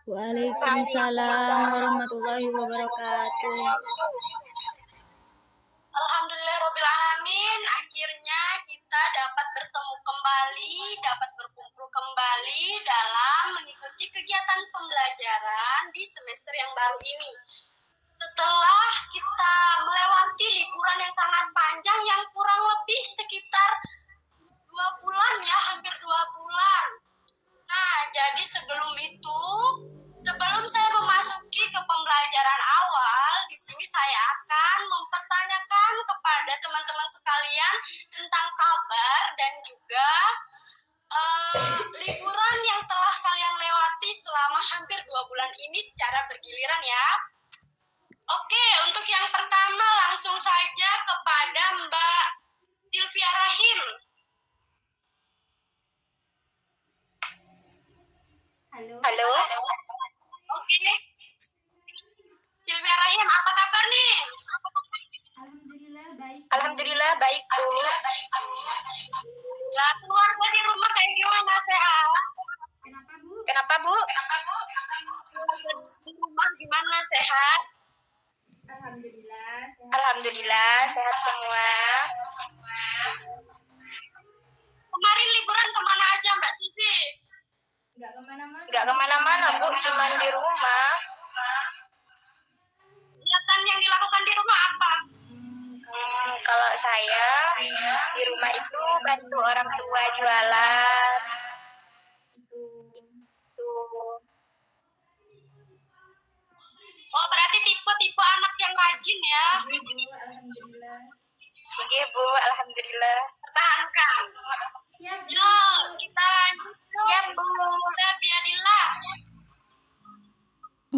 Waalaikumsalam warahmatullahi wabarakatuh. Alhamdulillahirobbilalamin, akhirnya kita dapat bertemu kembali, dapat berkumpul kembali dalam mengikuti kegiatan pembelajaran di semester yang baru ini. Setelah kita melewati liburan yang sangat panjang yang kurang lebih sekitar 2 bulan ya, hampir 2 bulan. Nah, jadi sebelum saya memasuki ke pembelajaran awal, di sini saya akan mempertanyakan kepada teman-teman sekalian tentang kabar dan juga liburan yang telah kalian lewati selama hampir 2 bulan ini secara bergiliran ya. Oke, untuk yang pertama langsung saja kepada Mbak Sylvia Rahim. Halo. Oke. Sylvia Rahim, apa kabar nih? Alhamdulillah baik, Bu. Ya, keluarga di rumah kayak gimana, sehat? Kenapa, Bu? Di rumah gimana, sehat? Alhamdulillah sehat semua. Kemarin liburan kemana aja, Mbak Sylvie? Nggak kemana-mana, Bu. Cuman di rumah. Kegiatan yang dilakukan di rumah apa? Kalau saya di rumah itu bantu orang tua jualan. Oh, berarti tipe-tipe anak yang rajin ya? Iya, Bu. Alhamdulillah. Pertahankan. Yo, kita lanjut. Siap, Bu. Udah, biadillah.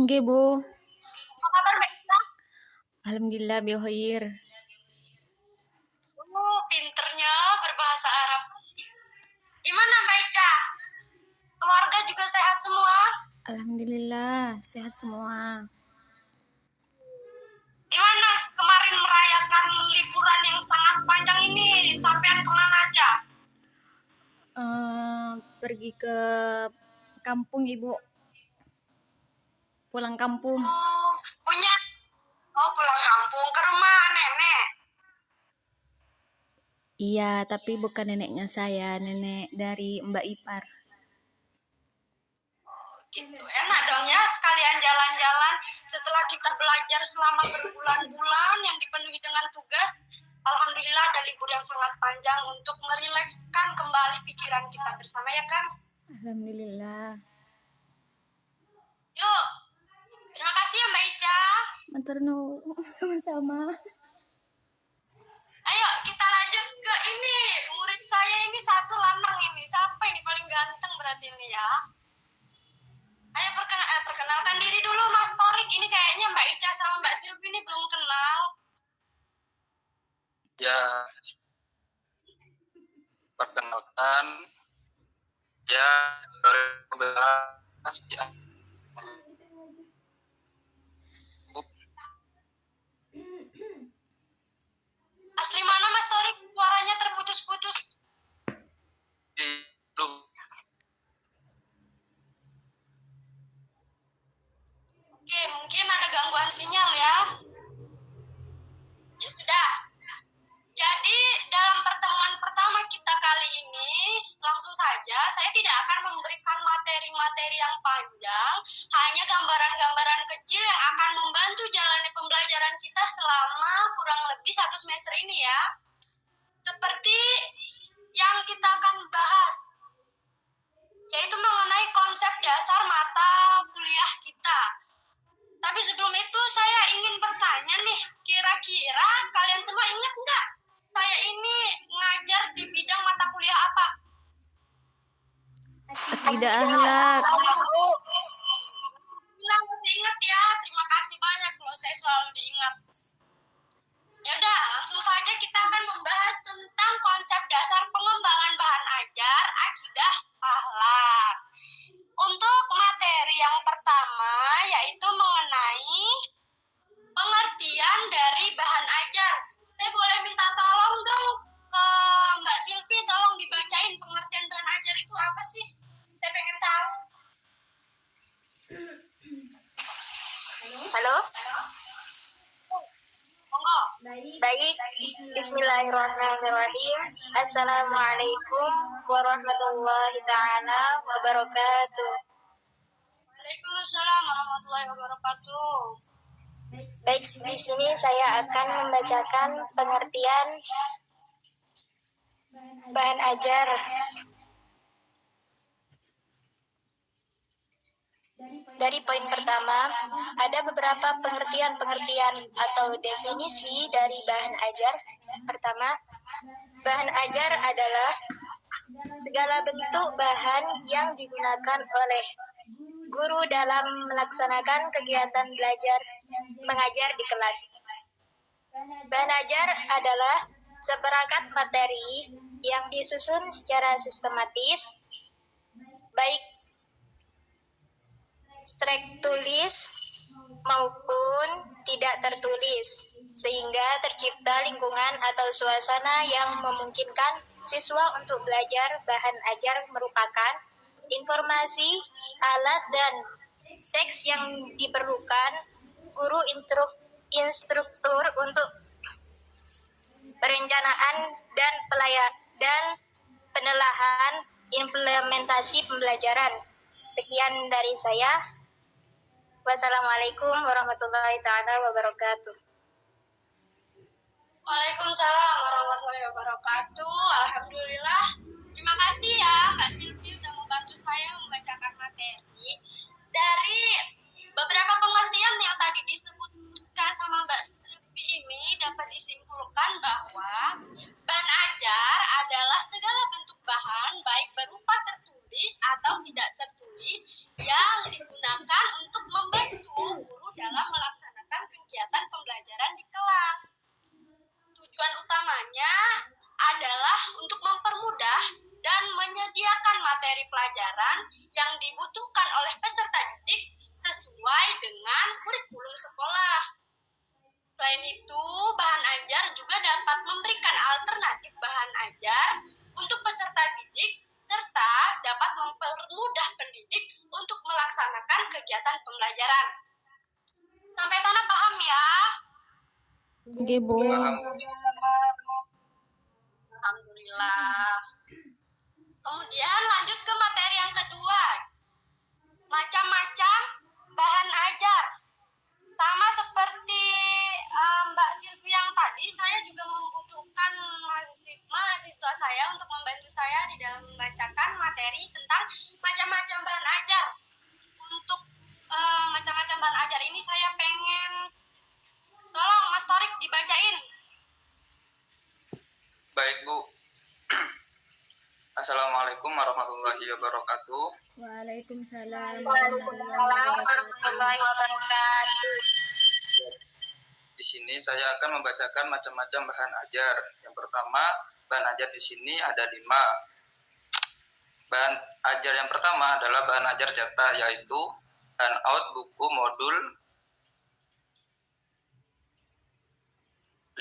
Oke, Bu. Apa kabar, Mbak Ika? Alhamdulillah bi khair. Pinternya berbahasa Arab. Gimana, Mbak Ika? Keluarga juga sehat semua? Alhamdulillah sehat semua. Gimana kemarin merayakan liburan yang sangat panjang ini? Sampean kemana aja? Pergi ke kampung, Ibu. Pulang kampung. Pulang kampung ke rumah nenek. Iya, tapi bukan neneknya saya, nenek dari Mbak Ipar. Gitu, enak dong ya sekalian jalan-jalan setelah kita belajar selama berbulan-bulan yang dipenuhi dengan tugas. Alhamdulillah ada libur yang sangat panjang untuk merilekskan kembali pikiran kita bersama ya kan? Alhamdulillah. Yuk, terima kasih ya Mbak Ica. Matur nuwun, sama-sama. Ayo kita lanjut ke ini, murid saya ini satu lanang ini. Siapa ini paling ganteng berarti ini ya? Ayo perkenalkan diri dulu Mas Torik. Ini kayaknya Mbak Ica sama Mbak Sylvie ini belum kenal. Ya, perkenalkan ya dari ya. Asli mana Mas Torik? Suaranya terputus-putus. Oke, mungkin ada gangguan sinyal ya. Ya sudah. Jadi dalam pertemuan pertama kita kali ini, langsung saja saya tidak akan memberikan materi-materi yang panjang, hanya gambaran-gambaran kecil yang akan membantu jalannya pembelajaran kita selama kurang lebih 1 semester ini ya. Seperti yang kita akan bahas, yaitu mengenai konsep dasar mata kuliah kita. Tapi sebelum itu saya ingin bertanya nih, kira-kira kalian semua ingat nggak? Saya ini ngajar di bidang mata kuliah apa? Tidak akhlak. Bilang masih ingat ya, terima kasih banyak loh, saya selalu diingat. Ya udah, langsung saja kita akan membahas tentang konsep dasar pengembangan bahan ajar, akidah, akhlak. Untuk materi yang pertama yaitu mengenai pengertian dari bahan ajar. Saya boleh minta tolong dong ke Mbak Sylvie, tolong dibacain pengertian bahan ajar itu apa sih? Saya pengen tahu. Halo? Monggo. Baik, bismillahirrahmanirrahim. Assalamualaikum warahmatullahi ta'ala wabarakatuh. Waalaikumsalam warahmatullahi wabarakatuh. Baik, di sini saya akan membacakan pengertian bahan ajar. Dari poin pertama, ada beberapa pengertian-pengertian atau definisi dari bahan ajar. Pertama, bahan ajar adalah segala bentuk bahan yang digunakan oleh guru dalam melaksanakan kegiatan belajar mengajar di kelas. Bahan ajar adalah seperangkat materi yang disusun secara sistematis, baik tertulis maupun tidak tertulis, sehingga tercipta lingkungan atau suasana yang memungkinkan siswa untuk belajar. Bahan ajar merupakan informasi, alat, dan teks yang diperlukan guru instruktur untuk perencanaan dan penelahan implementasi pembelajaran. Sekian dari saya. Wassalamualaikum warahmatullahi ta'ala wabarakatuh. Waalaikumsalam warahmatullahi wabarakatuh. Alhamdulillah. Terima kasih ya Mbak Silvi sudah membantu saya membacakan materi. Dari beberapa pengertian yang tadi disebutkan sama Mbak Silvi ini dapat disimpulkan bahwa bahan ajar adalah segala bentuk bahan baik berupa tertulis atau tidak tertulis yang digunakan untuk membantu guru dalam melaksanakan kegiatan pembelajaran di kelas. Tujuan utamanya adalah untuk mempermudah dan menyediakan materi pelajaran yang dibutuhkan oleh peserta didik sesuai dengan kurikulum sekolah. Selain itu, bahan ajar juga dapat memberikan alternatif bahan ajar untuk peserta didik serta dapat mempermudah pendidik untuk melaksanakan kegiatan pembelajaran. Sampai sana paham ya? Oke, Bu. Alhamdulillah. Kemudian lanjut ke materi yang kedua. Macam-macam bahan ajar. Sama seperti Mbak Silvi yang tadi, saya juga membutuhkan mahasiswa saya untuk membantu saya di dalam membacakan materi tentang macam-macam bahan ajar. Untuk macam-macam bahan ajar ini saya pengen tolong Mas Torik dibacain. Baik, Bu. Assalamualaikum warahmatullahi wabarakatuh. Waalaikumsalam Warahmatullahi wabarakatuh. Di sini saya akan membacakan macam-macam bahan ajar. Yang pertama, bahan ajar di sini ada 5. Bahan ajar yang pertama adalah bahan ajar cetak, yaitu handout, buku, modul,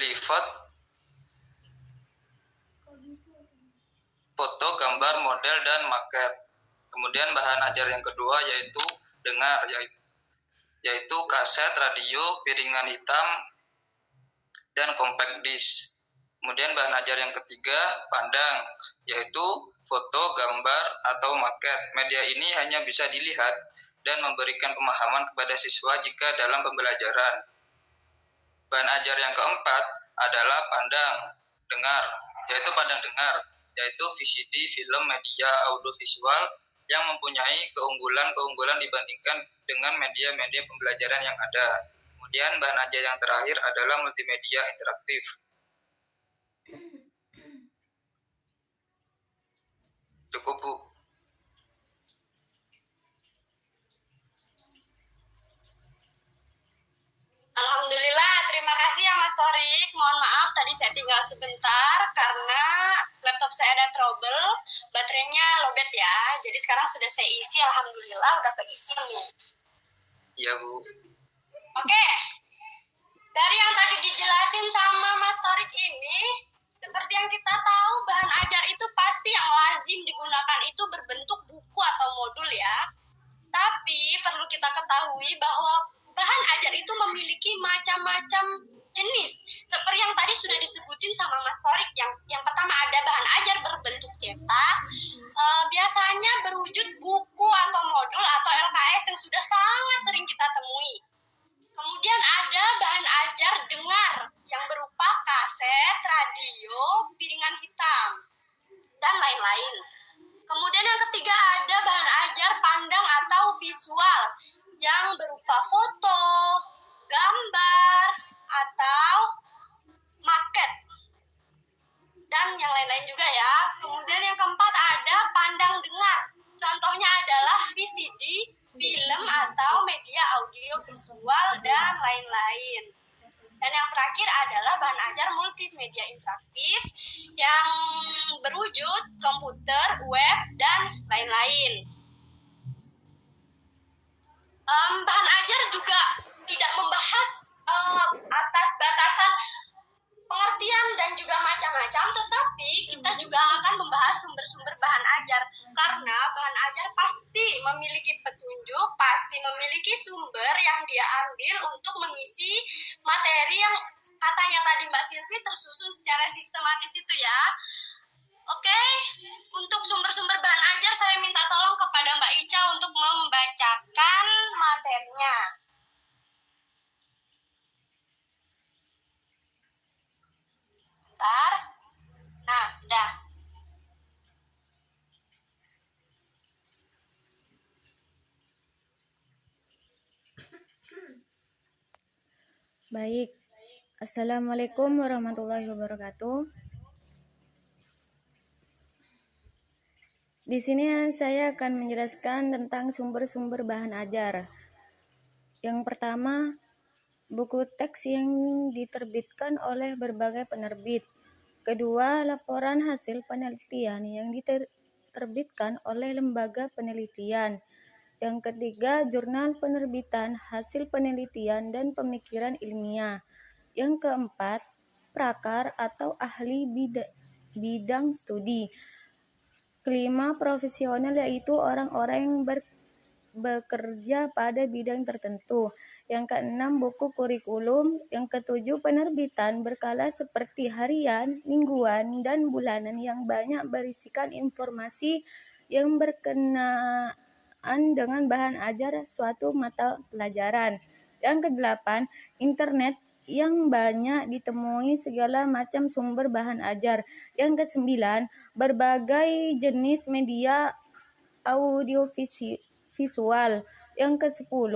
leaflet, foto, gambar, model, dan maket. Kemudian bahan ajar yang kedua yaitu dengar, yaitu kaset, radio, piringan hitam, dan compact disc. Kemudian bahan ajar yang ketiga pandang, yaitu foto, gambar, atau maket. Media ini hanya bisa dilihat dan memberikan pemahaman kepada siswa jika dalam pembelajaran. Bahan ajar yang keempat adalah pandang dengar, yaitu pandang dengar, yaitu VCD, film, media audiovisual yang mempunyai keunggulan dibandingkan dengan media-media pembelajaran yang ada. Kemudian bahan ajar yang terakhir adalah multimedia interaktif. Cukup, Bu. Alhamdulillah, terima kasih ya Mas Torik. Mohon maaf tadi saya tinggal sebentar karena laptop saya ada trouble, baterainya lowbat ya. Jadi sekarang sudah saya isi, alhamdulillah udah keisi nih. Iya, Bu. Oke. Dari yang tadi dijelasin sama Mas Torik ini, seperti yang kita tahu bahan ajar itu pasti yang lazim digunakan itu berbentuk buku atau modul ya. Tapi perlu kita ketahui bahwa bahan ajar itu Yang pertama ada bahan ajar berbentuk cetak, biasanya berwujud buku atau modul atau LKS yang sudah sangat sering kita temui. Kemudian ada bahan ajar dengar yang berupa kaset, radio, piringan hitam, dan lain-lain. Kemudian yang ketiga ada bahan ajar pandang atau visual yang berupa foto, gambar, atau maket, dan yang lain-lain juga ya. Kemudian yang keempat ada pandang dengar. Contohnya adalah VCD, film atau media audio visual, dan lain-lain. Dan yang terakhir adalah bahan ajar multimedia interaktif yang berwujud komputer, web, dan lain-lain. Bahan ajar juga tidak membahas atas batasan pengertian dan juga macam-macam, tetapi kita juga akan membahas sumber-sumber bahan ajar, karena bahan ajar pasti memiliki petunjuk, pasti memiliki sumber yang dia ambil untuk mengisi materi yang katanya tadi Mbak Silvi tersusun secara sistematis itu ya. Oke, untuk sumber-sumber bahan ajar saya minta tolong kepada Mbak Ica untuk membacakan materinya. Bentar. Nah, udah. Baik. Assalamualaikum warahmatullahi wabarakatuh. Di sini saya akan menjelaskan tentang sumber-sumber bahan ajar. Yang pertama, buku teks yang diterbitkan oleh berbagai penerbit. Kedua, laporan hasil penelitian yang diterbitkan oleh lembaga penelitian. Yang ketiga, jurnal penerbitan hasil penelitian dan pemikiran ilmiah. Yang keempat, prakar atau ahli bidang studi. Kelima, profesional, yaitu orang-orang yang bekerja pada bidang tertentu. Yang keenam, buku kurikulum. Yang ketujuh, penerbitan berkala seperti harian, mingguan, dan bulanan yang banyak berisikan informasi yang berkenaan dengan bahan ajar suatu mata pelajaran. Yang kedelapan, internet yang banyak ditemui segala macam sumber bahan ajar. Yang kesembilan, berbagai jenis media audiovisual. Yang ke-10,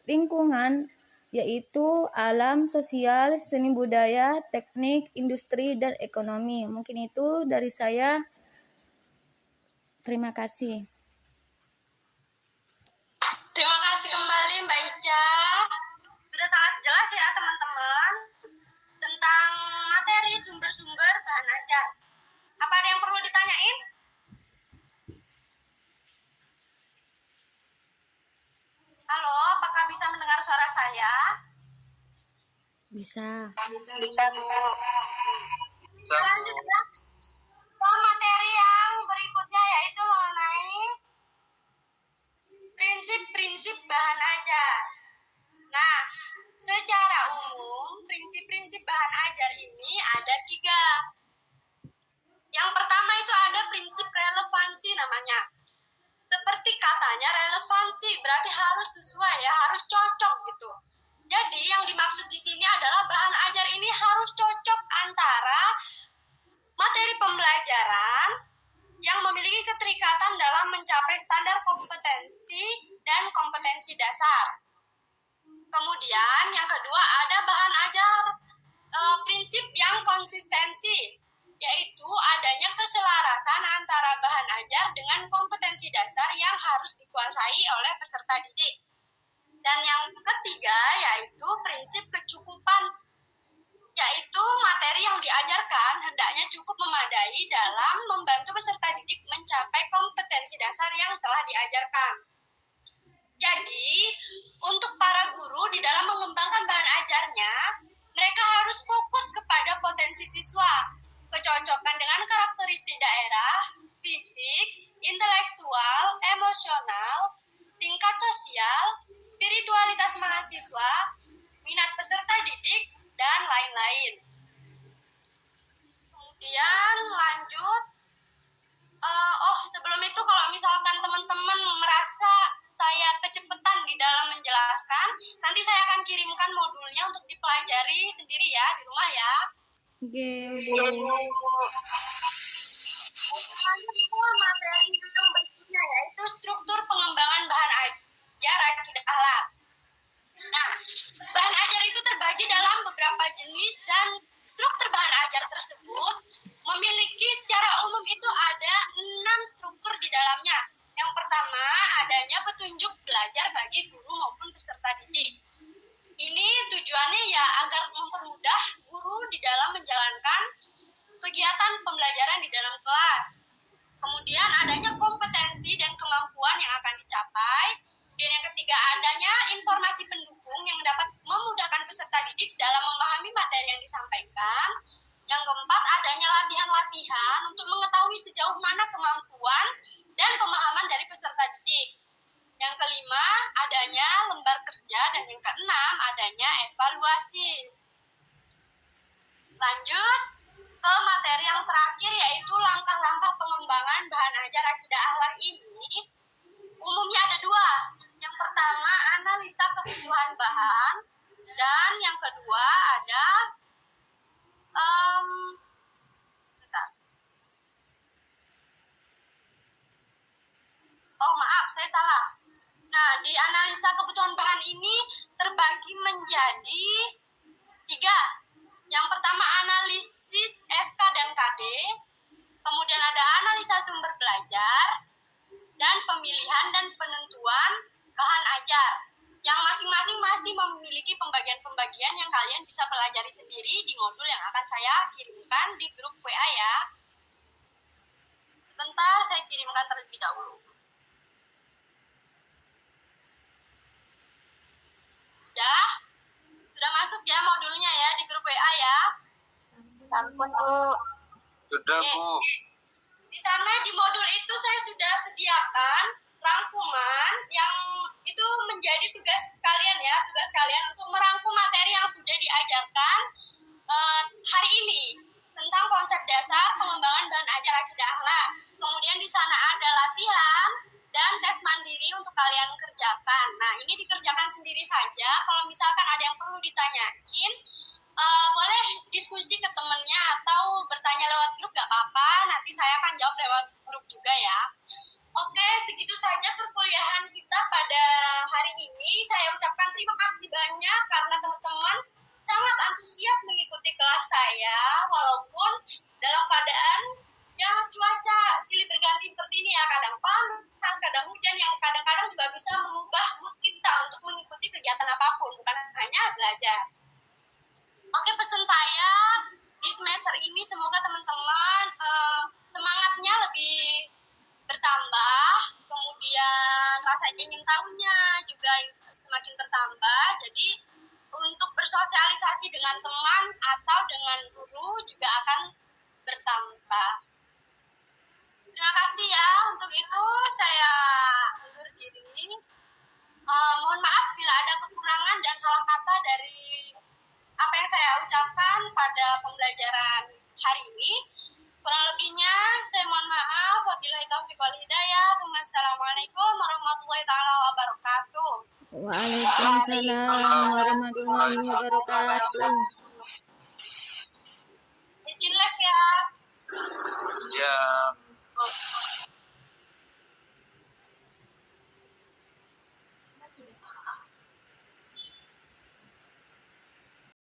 lingkungan, yaitu alam, sosial, seni budaya, teknik, industri, dan ekonomi. Mungkin itu dari saya. Terima kasih. Terima kasih kembali Mbak Ica. Sudah sangat jelas ya teman-teman tentang materi sumber-sumber bahan ajar. Apa ada yang perlu ditanyain? Halo, apakah bisa mendengar suara saya? Bisa. Bisa, Bu. Selanjutnya, materi yang berikutnya yaitu mengenai prinsip-prinsip bahan ajar. Nah, secara umum, prinsip-prinsip bahan ajar ini ada 3. Yang pertama itu ada prinsip relevansi namanya. Seperti katanya relevansi, berarti harus sesuai ya, harus cocok gitu. Jadi yang dimaksud di sini adalah bahan ajar ini harus cocok antara materi pembelajaran yang memiliki keterikatan dalam mencapai standar kompetensi dan kompetensi dasar. Kemudian yang kedua ada bahan ajar prinsip yang konsistensi, yaitu adanya keselarasan antara bahan ajar dengan kompetensi dasar yang harus dikuasai oleh peserta didik. Dan yang ketiga yaitu prinsip kecukupan, yaitu materi yang diajarkan hendaknya cukup memadai dalam membantu peserta didik mencapai kompetensi dasar yang telah diajarkan. Jadi, untuk para guru di dalam mengembangkan bahan ajarnya, mereka harus fokus kepada potensi siswa, kecocokan dengan karakteristik daerah, fisik, intelektual, emosional, tingkat sosial, spiritualitas mahasiswa, minat peserta didik, dan lain-lain. Kemudian lanjut, sebelum itu kalau misalkan teman-teman merasa saya kecepatan di dalam menjelaskan, nanti saya akan kirimkan modulnya untuk dipelajari sendiri ya di rumah ya. Oke, Materi yang berikutnya yaitu struktur pengembangan bahan ajar akidah akhlak. Nah, bahan ajar itu terbagi dalam beberapa jenis dan struktur bahan ajar tersebut memiliki secara umum itu ada 6 struktur di dalamnya. Yang pertama, adanya petunjuk belajar bagi guru maupun peserta didik. Ini tujuannya ya agar mempermudah guru di dalam menjalankan kegiatan pembelajaran di dalam kelas. Kemudian adanya kompetensi dan kemampuan yang akan dicapai. Kemudian yang ketiga, adanya informasi pendukung yang dapat memudahkan peserta didik dalam memahami materi yang disampaikan. Yang keempat, adanya latihan-latihan untuk mengetahui sejauh mana kemampuan dan pemahaman dari peserta didik. Yang kelima, adanya lembar kerja. Dan yang keenam, adanya evaluasi. Lanjut ke materi yang terakhir, yaitu langkah-langkah pengembangan bahan ajar akidah akhlak ini. Umumnya ada 2. Yang pertama, analisa kebutuhan bahan. Dan yang kedua ada maaf, saya salah. Nah, di analisa kebutuhan bahan ini terbagi menjadi 3. Yang pertama, analisis SK dan KD. Kemudian ada analisa sumber belajar dan pemilihan dan penentuan bahan ajar. Yang masing-masing masih memiliki pembagian-pembagian yang kalian bisa pelajari sendiri di modul yang akan saya kirimkan di grup WA ya. Sebentar, saya kirimkan terlebih dahulu. Sudah masuk ya modulnya ya di grup WA ya. Sampun, Bu. Sudah, Bu. Di sana di modul itu saya sudah sediakan rangkuman yang itu menjadi tugas kalian ya, tugas kalian untuk merangkum materi yang sudah diajarkan hari ini tentang konsep dasar pengembangan bahan ajar akidah akhlak. Kemudian di sana ada latihan dan tes mandiri untuk kalian kerjakan. Nah, ini dikerjakan sendiri saja. Kalau misalkan ada yang perlu ditanyain, boleh diskusi ke temennya atau bertanya lewat grup, gak apa-apa. Nanti saya akan jawab lewat grup juga ya. Oke, segitu saja perkuliahan kita pada hari ini. Saya ucapkan terima kasih banyak karena teman-teman sangat antusias mengikuti kelas saya, walaupun dalam keadaan ya cuaca silih berganti seperti ini ya, kadang panas, kadang hujan, yang kadang-kadang juga bisa mengubah mood kita untuk mengikuti kegiatan apapun, bukan hanya belajar. Oke, pesan saya di semester ini semoga teman-teman semangatnya lebih bertambah, kemudian rasa ingin tahunya juga semakin bertambah. Jadi untuk bersosialisasi dengan teman atau dengan guru juga akan bertambah. Terima kasih ya, untuk itu saya undur diri. Mohon maaf bila ada kekurangan dan salah kata dari apa yang saya ucapkan pada pembelajaran hari ini. Kurang lebihnya saya mohon maaf. Wabillahi taufiq wal hidayah. Wassalamualaikum warahmatullahi taala wabarakatuh. Waalaikumsalam warahmatullahi wabarakatuh.